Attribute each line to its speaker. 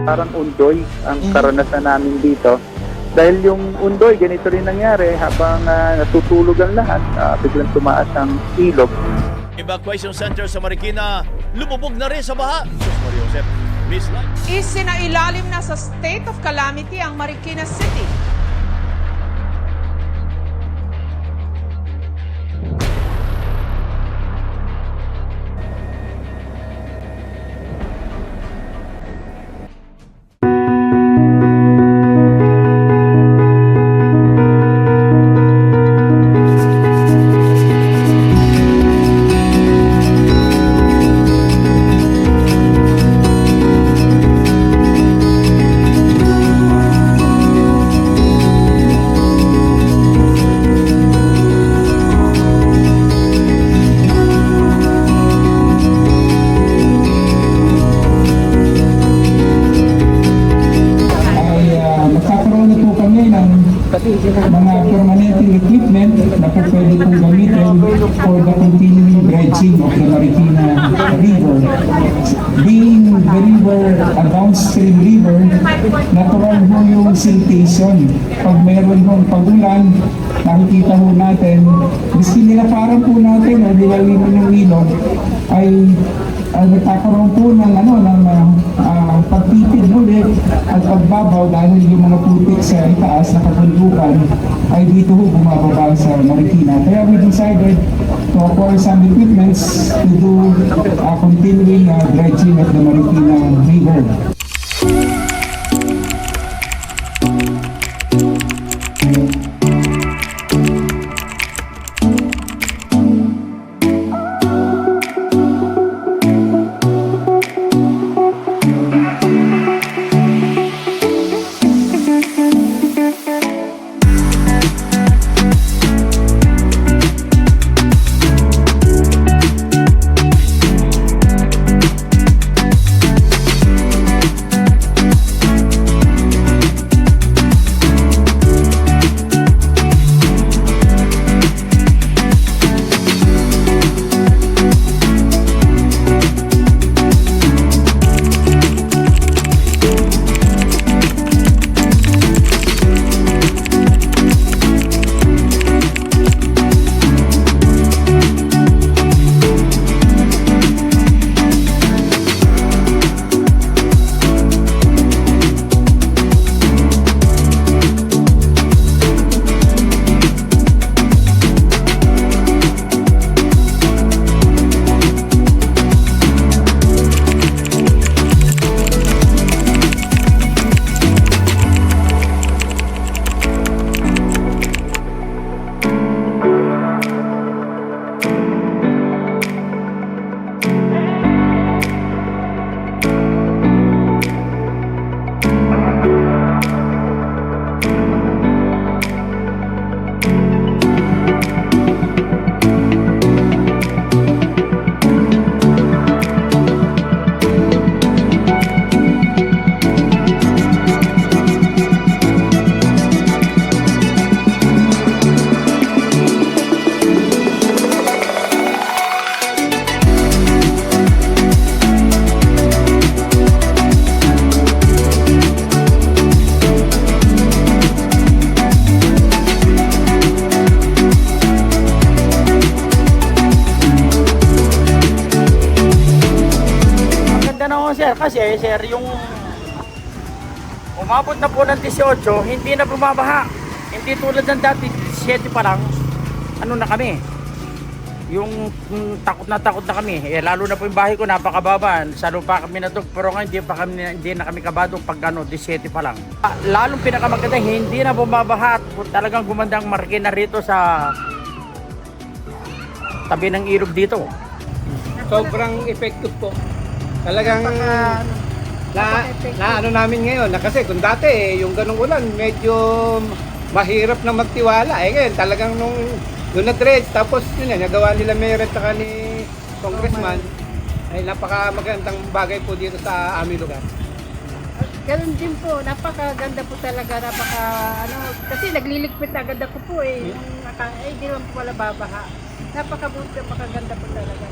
Speaker 1: parang undoy ang karanasan namin dito. Dahil yung undoy, ganito rin nangyari habang natutulog ang lahat, biglang tumaas ang ilog.
Speaker 2: Evacuation center sa Marikina, lumubog na rin sa baha. Sus Maria Josep, Miss Light.
Speaker 3: Isinailalim na sa state of calamity ang Marikina City.
Speaker 4: Mga permanent equipment na po pwede pong gamitin for the continuing dredging of the Marikina River. Being the river, a downstream river, natural ho yung siltation. Pag mayroon hong pagulan, nakikita ho natin, miski nilaparan po natin o nilaliman ng ilog, ay nagkakaroon po ng pagtipid ulit at pagbabaw dahil yung mga putik sa itaas na kabundukan ay dito ho bumababa sa Marikina. Kaya we decided to acquire some equipments to do continuing dredging of the Marikina River.
Speaker 5: Sir, kasi sir, yung umabot na po ng 18, hindi na bumabaha. Hindi tulad ng dati, 17 pa lang, ano na kami. Yung takot na kami. Lalo na po yung bahay ko, napakababa. Sa lupa kami na pero ngayon hindi na kami kabado pag 17 pa lang. Lalong pinakamaganda, hindi na bumabaha at talagang gumanda ang Marikina rito sa tabi ng ilog dito.
Speaker 6: Sobrang effective po. Talagang ano namin ngayon na kasi kung dati yung ganung ulan medyo mahirap na magtiwala ngayon talagang nung na-dredge tapos yun nagawa nila mayor at saka ni congressman ay napaka-magandang bagay po dito sa aming lugar.
Speaker 7: Ganun din po, napakaganda po talaga, kasi nagliligpit agad ako po di naman po wala babaha. Napakabuti, napakaganda po talaga.